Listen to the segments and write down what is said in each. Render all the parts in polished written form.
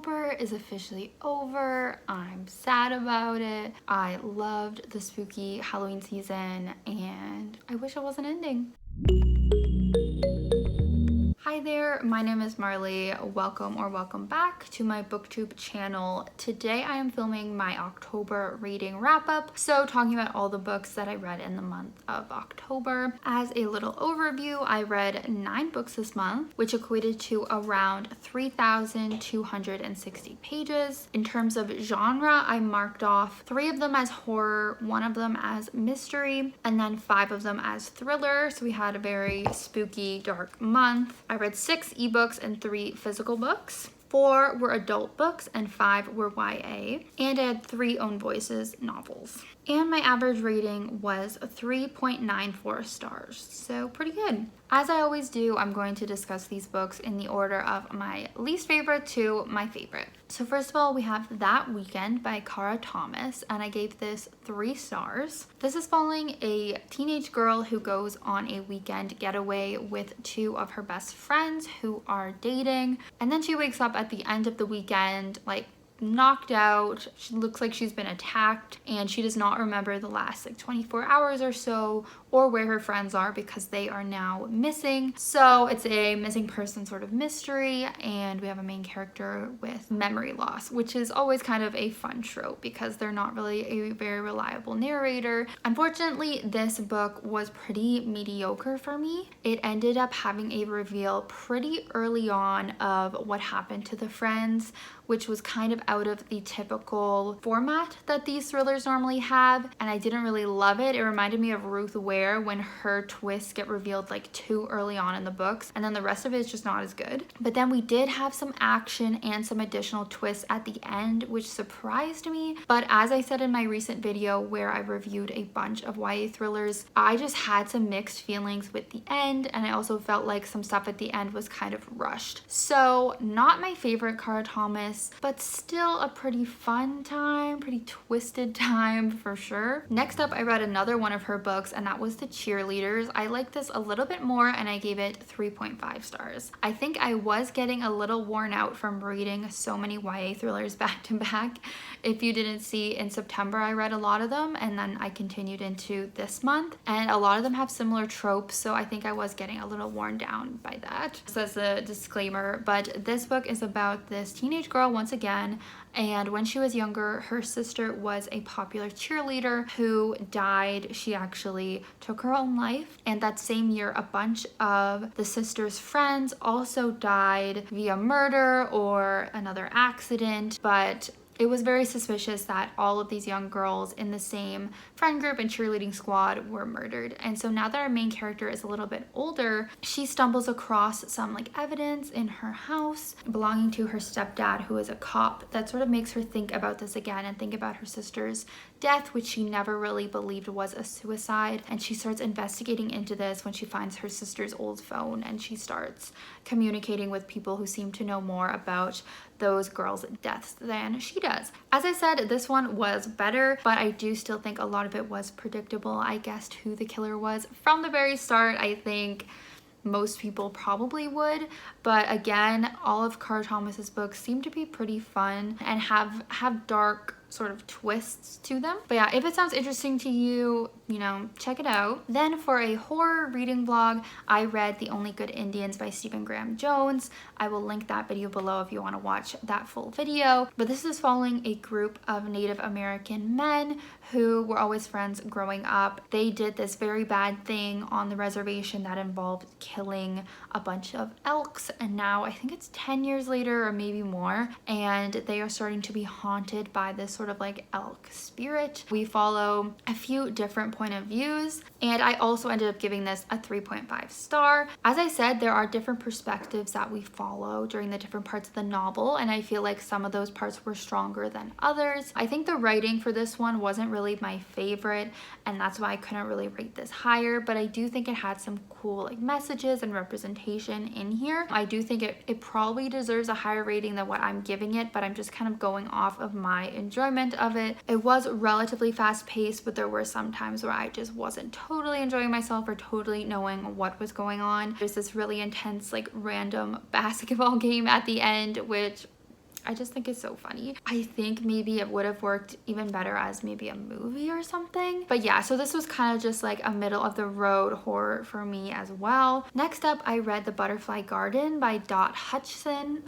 October is officially over. I'm sad about it. I loved the spooky Halloween season and I wish it wasn't ending. Hi there, my name is Marley. Welcome back to my booktube channel. Today I am filming my October reading wrap up, so talking about all the books that I read in the month of October. As a little overview, I read 9 books this month, which equated to around 3,260 pages. In terms of genre, I marked off 3 of them as horror, 1 of them as mystery, and then 5 of them as thriller. So we had a very spooky, dark month. I read 6 ebooks and 3 physical books. 4 were adult books and 5 were YA. And I had 3 own voices novels. And my average rating was 3.94 stars, so pretty good. As I always do, I'm going to discuss these books in the order of my least favorite to my favorite. So first of all, we have That Weekend by Cara Thomas, and I gave this 3 stars. This is following a teenage girl who goes on a weekend getaway with 2 of her best friends who are dating, and then she wakes up at the end of the weekend, like, knocked out. She looks like she's been attacked and she does not remember the last 24 hours or so or where her friends are because they are now missing. So it's a missing person sort of mystery, and we have a main character with memory loss, which is always kind of a fun trope because they're not really a very reliable narrator. Unfortunately, this book was pretty mediocre for me. It ended up having a reveal pretty early on of what happened to the friends, which was kind of out of the typical format that these thrillers normally have, and I didn't really love it. It reminded me of Ruth Ware when her twists get revealed like too early on in the books, and then the rest of it is just not as good. But then we did have some action and some additional twists at the end, which surprised me. But as I said in my recent video where I reviewed a bunch of YA thrillers, I just had some mixed feelings with the end, and I also felt like some stuff at the end was kind of rushed. So not my favorite Cara Thomas, but still a pretty fun time, pretty twisted time for sure. Next up, I read another one of her books, and that was The Cheerleaders. I liked this a little bit more and I gave it 3.5 stars. I think I was getting a little worn out from reading so many YA thrillers back to back. If you didn't see, in September I read a lot of them, and then I continued into this month, and a lot of them have similar tropes, so I think I was getting a little worn down by that. Just as a disclaimer, but this book is about this teenage girl once again, and when she was younger, her sister was a popular cheerleader who died. She actually took her own life, and that same year a bunch of the sister's friends also died via murder or another accident. But it was very suspicious that all of these young girls in the same friend group and cheerleading squad were murdered. And so now that our main character is a little bit older, she stumbles across some evidence in her house belonging to her stepdad, who is a cop, that sort of makes her think about this again and think about her sister's death, which she never really believed was a suicide. And she starts investigating into this when she finds her sister's old phone, and she starts communicating with people who seem to know more about those girls' deaths than she does. As I said, this one was better, but I do still think a lot of it was predictable. I guessed who the killer was from the very start. I think most people probably would, but again, all of Cara Thomas's books seem to be pretty fun and have dark sort of twists to them. But yeah, if it sounds interesting to you, check it out. Then for a horror reading vlog, I read The Only Good Indians by Stephen Graham Jones. I will link that video below if you want to watch that full video. But this is following a group of Native American men who were always friends growing up. They did this very bad thing on the reservation that involved killing a bunch of elks, and now I think it's 10 years later or maybe more, and they are starting to be haunted by this sort of elk spirit. We follow a few different point of views, and I also ended up giving this a 3.5 star. As I said, there are different perspectives that we follow during the different parts of the novel, and I feel like some of those parts were stronger than others. I think the writing for this one wasn't really my favorite, and that's why I couldn't really rate this higher, but I do think it had some cool messages and representation in here. I do think it probably deserves a higher rating than what I'm giving it, but I'm just kind of going off of my enjoyment of it. It was relatively fast paced, but there were some times where I just wasn't totally enjoying myself or totally knowing what was going on. There's this really intense random basketball game at the end, which I just think it's so funny. I think maybe it would have worked even better as maybe a movie or something. But yeah, so this was kind of just like a middle of the road horror for me as well. Next up, I read The Butterfly Garden by Hutchison.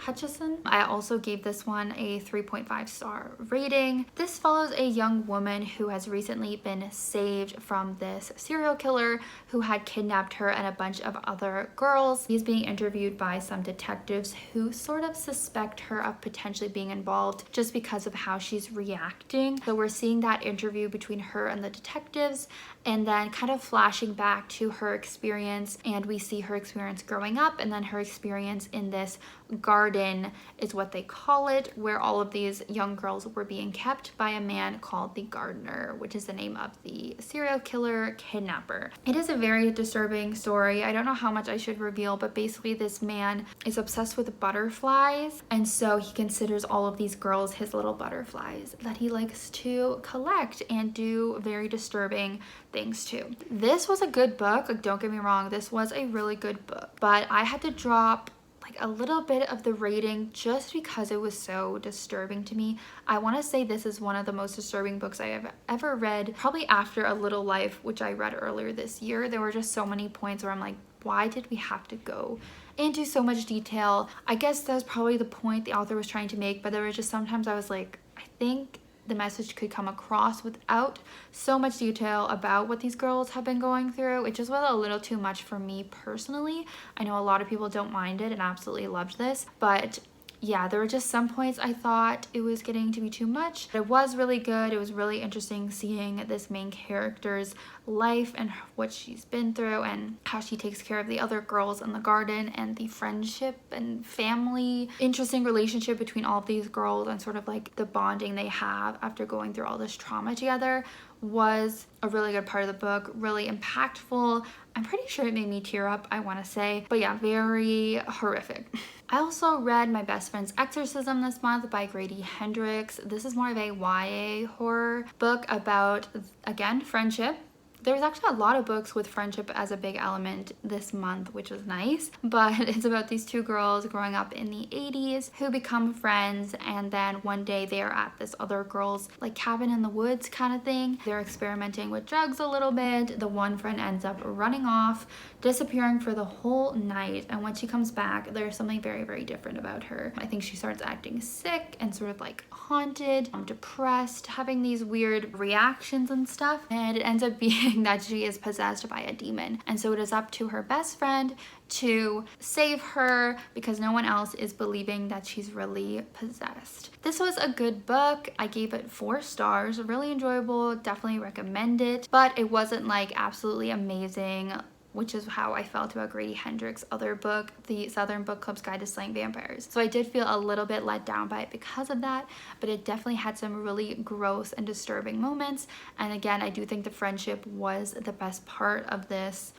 I also gave this one a 3.5 star rating. This follows a young woman who has recently been saved from this serial killer who had kidnapped her and a bunch of other girls. He's being interviewed by some detectives who sort of suspect her of potentially being involved just because of how she's reacting. So we're seeing that interview between her and the detectives, and then kind of flashing back to her experience, and we see her experience growing up, and then her experience in this garden is what they call it, where all of these young girls were being kept by a man called the gardener, which is the name of the serial killer kidnapper. It is a very disturbing story. I don't know how much I should reveal, but basically this man is obsessed with butterflies, and so he considers all of these girls his little butterflies that he likes to collect and do very disturbing things to. This was a good book, like, don't get me wrong, this was a really good book, but I had to drop like a little bit of the rating just because it was so disturbing to me. I want to say this is one of the most disturbing books I have ever read, probably after A Little Life, which I read earlier this year. There were just so many points where I'm like, why did we have to go into so much detail? I guess that's probably the point the author was trying to make, but there were just sometimes I was like, I think the message could come across without so much detail about what these girls have been going through. It just was a little too much for me personally. I know a lot of people don't mind it and absolutely loved this, but yeah, there were just some points I thought it was getting to be too much. It was really good. It was really interesting seeing this main character's life and what she's been through and how she takes care of the other girls in the garden, and the friendship and family, interesting relationship between all of these girls, and sort of like the bonding they have after going through all this trauma together was a really good part of the book, really impactful. I'm pretty sure it made me tear up, I want to say, but yeah, very horrific. I also read My Best Friend's Exorcism this month by Grady Hendrix. This is more of a YA horror book about, again, friendship. There was actually a lot of books with friendship as a big element this month, which was nice, but it's about these two girls growing up in the 80s who become friends, and then one day they are at this other girl's like cabin in the woods kind of thing. They're experimenting with drugs a little bit. The one friend ends up running off, disappearing for the whole night, and when she comes back, there's something very, very different about her. I think she starts acting sick and sort of like haunted, depressed, having these weird reactions and stuff, and it ends up being that she is possessed by a demon. And so it is up to her best friend to save her because no one else is believing that she's really possessed. This was a good book. I gave it 4 stars. Really enjoyable. Definitely recommend it. But it wasn't like absolutely amazing, which is how I felt about Grady Hendrix's other book, The Southern Book Club's Guide to Slaying Vampires. So I did feel a little bit let down by it because of that, but it definitely had some really gross and disturbing moments. And again, I do think the friendship was the best part of this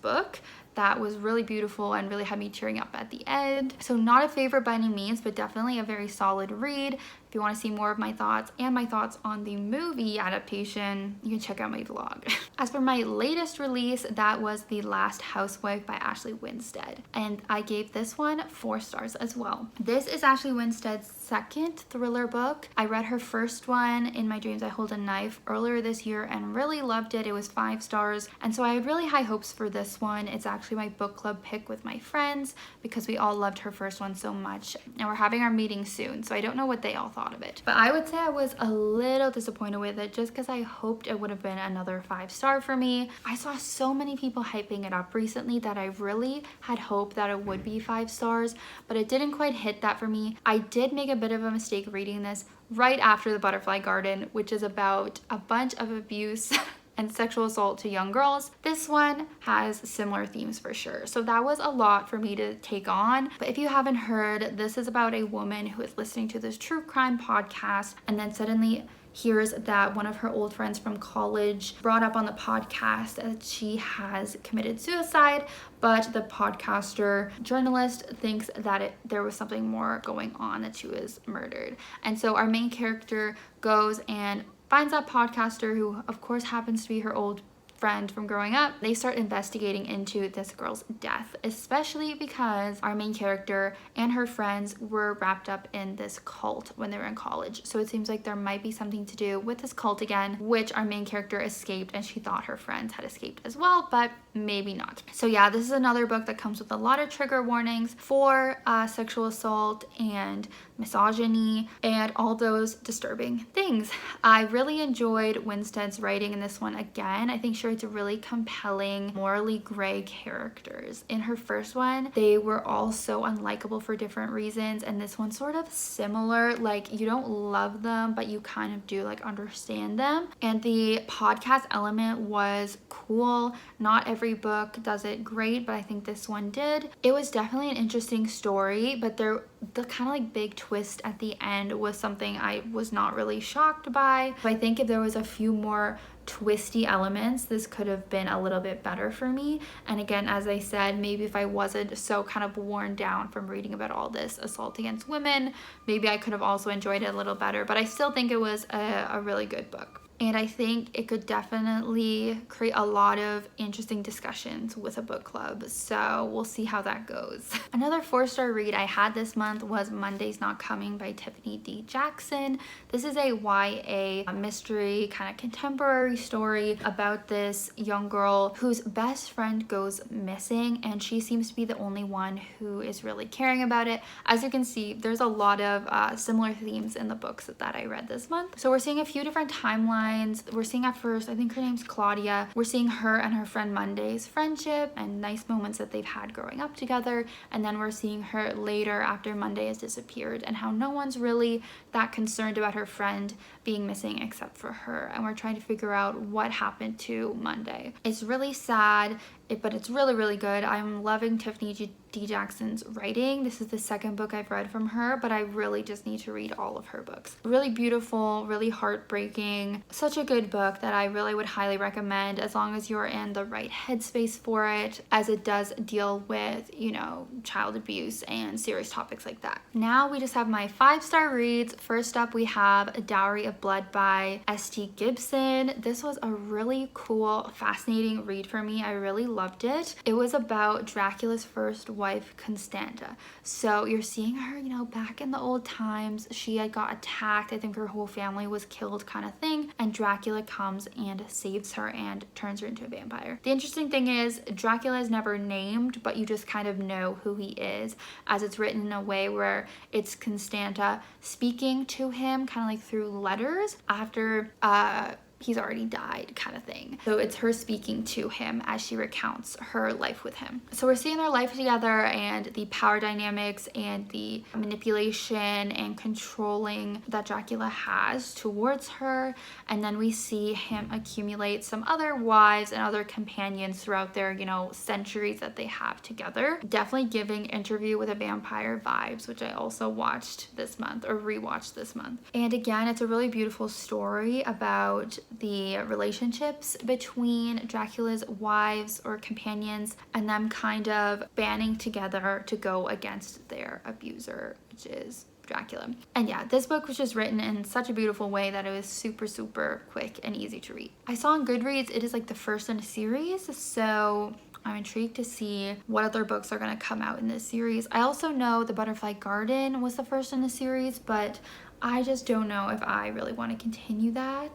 book. That was really beautiful and really had me tearing up at the end. So not a favorite by any means, but definitely a very solid read. If you want to see more of my thoughts and my thoughts on the movie adaptation, you can check out my vlog. As for my latest release, that was The Last Housewife by Ashley Winstead, and I gave this one 4 stars as well. This is Ashley Winstead's second thriller book. I read her first one, In My Dreams I Hold a Knife, earlier this year and really loved it. It was 5 stars, and so I had really high hopes for this one. It's actually my book club pick with my friends because we all loved her first one so much, and we're having our meeting soon, so I don't know what they all thought of it. But I would say I was a little disappointed with it just because I hoped it would have been another 5-star for me. I saw so many people hyping it up recently that I really had hoped that it would be 5 stars, but it didn't quite hit that for me. I did make a bit of a mistake reading this right after The Butterfly Garden, which is about a bunch of abuse and sexual assault to young girls. This one has similar themes for sure. So that was a lot for me to take on. But if you haven't heard, this is about a woman who is listening to this true crime podcast and then suddenly hears that one of her old friends from college brought up on the podcast that she has committed suicide, but the podcaster journalist thinks that there was something more going on, that she was murdered. And so our main character goes and finds that podcaster, who of course happens to be her old friend from growing up, they start investigating into this girl's death, especially because our main character and her friends were wrapped up in this cult when they were in college. So it seems like there might be something to do with this cult again, which our main character escaped, and she thought her friends had escaped as well, but maybe not. So yeah, this is another book that comes with a lot of trigger warnings for sexual assault and misogyny and all those disturbing things. I really enjoyed Winstead's writing in this one again. I think she writes really compelling, morally gray characters. In her first one, they were all so unlikable for different reasons, and this one's sort of similar. Like, you don't love them, but you kind of do like understand them. And the podcast element was cool. Not every book does it great, but I think this one did. It was definitely an interesting story, but the kind of like big twist at the end was something I was not really shocked by. I think if there was a few more twisty elements, this could have been a little bit better for me. And again, as I said, maybe if I wasn't so kind of worn down from reading about all this assault against women, maybe I could have also enjoyed it a little better. But I still think it was a really good book. And I think it could definitely create a lot of interesting discussions with a book club. So we'll see how that goes. Another 4-star read I had this month was Monday's Not Coming by Tiffany D. Jackson. This is a YA mystery kind of contemporary story about this young girl whose best friend goes missing, and she seems to be the only one who is really caring about it. As you can see, there's a lot of similar themes in the books that I read this month. So we're seeing a few different timelines. We're seeing at first, I think her name's Claudia. We're seeing her and her friend Monday's friendship and nice moments that they've had growing up together. And then we're seeing her later after Monday has disappeared and how no one's really that concerned about her friend being missing except for her. And we're trying to figure out what happened to Monday. It's really sad, but it's really, really good. I'm loving Tiffany D. Jackson's writing. This is the second book I've read from her, but I really just need to read all of her books. Really beautiful, really heartbreaking. Such a good book that I really would highly recommend as long as you're in the right headspace for it, as it does deal with, you know, child abuse and serious topics like that. Now we just have my 5-star reads. First up, we have A Dowry of Blood by S.T. Gibson. This was a really cool, fascinating read for me. I really loved it. It was about Dracula's first wife, Constanta. So you're seeing her, you know, back in the old times. She had got attacked. I think her whole family was killed kind of thing. And Dracula comes and saves her and turns her into a vampire. The interesting thing is Dracula is never named, but you just kind of know who he is, as it's written in a way where it's Constanta speaking to him kind of like through letters after he's already died kind of thing. So it's her speaking to him as she recounts her life with him. So we're seeing their life together and the power dynamics and the manipulation and controlling that Dracula has towards her. And then we see him accumulate some other wives and other companions throughout their, you know, centuries that they have together. Definitely giving Interview with a Vampire vibes, which I also watched this month or rewatched this month. And again, it's a really beautiful story about the relationships between Dracula's wives or companions and them kind of banding together to go against their abuser, which is Dracula. And yeah, this book was just written in such a beautiful way that it was super, super quick and easy to read. I saw on Goodreads it is like the first in a series, so I'm intrigued to see what other books are going to come out in this series. I also know The Butterfly Garden was the first in the series, but I just don't know if I really want to continue that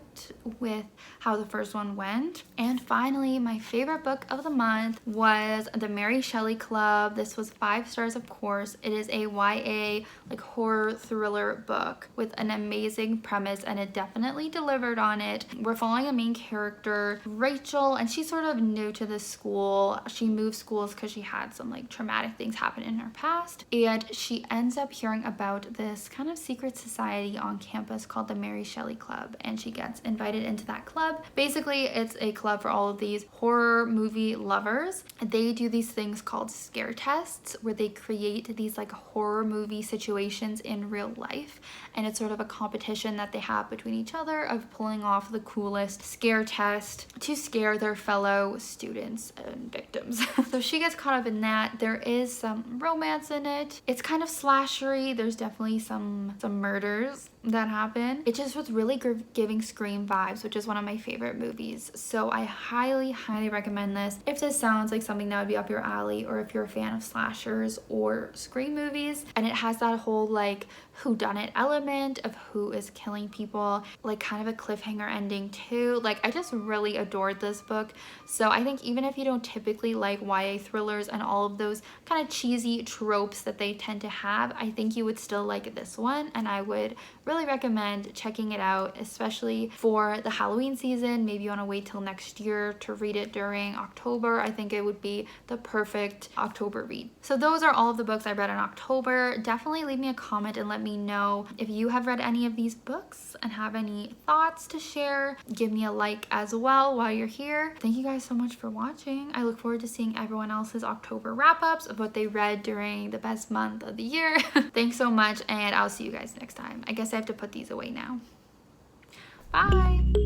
with how the first one went. And finally, my favorite book of the month was The Mary Shelley Club. This was 5 stars, of course. It is a YA like horror thriller book with an amazing premise, and it definitely delivered on it. We're following a main character, Rachel, and she's sort of new to this school. She moved schools because she had some like traumatic things happen in her past, and she ends up hearing about this kind of secret society on campus called the Mary Shelley Club, and she gets invited into that club. Basically, it's a club for all of these horror movie lovers. They do these things called scare tests where they create these like horror movie situations in real life, and it's sort of a competition that they have between each other of pulling off the coolest scare test to scare their fellow students and victims. So she gets caught up in that. There is some romance in it. It's kind of slashery. There's definitely some murders scares that happen. It just was really giving Scream vibes, which is one of my favorite movies. So I highly, highly recommend this. If this sounds like something that would be up your alley, or if you're a fan of slashers or Scream movies, and it has that whole like whodunit element of who is killing people, like kind of a cliffhanger ending too. Like I just really adored this book. So I think even if you don't typically like YA thrillers and all of those kind of cheesy tropes that they tend to have, I think you would still like this one, and I would really recommend checking it out, especially for the Halloween season. Maybe you want to wait till next year to read it during October. I think it would be the perfect October read. So those are all of the books I read in October. Definitely leave me a comment and let me know if you have read any of these books and have any thoughts to share. Give me a like as well while you're here. Thank you guys so much for watching. I look forward to seeing everyone else's October wrap-ups of what they read during the best month of the year. Thanks so much, and I'll see you guys next time. I guess I have to put these away now. Bye!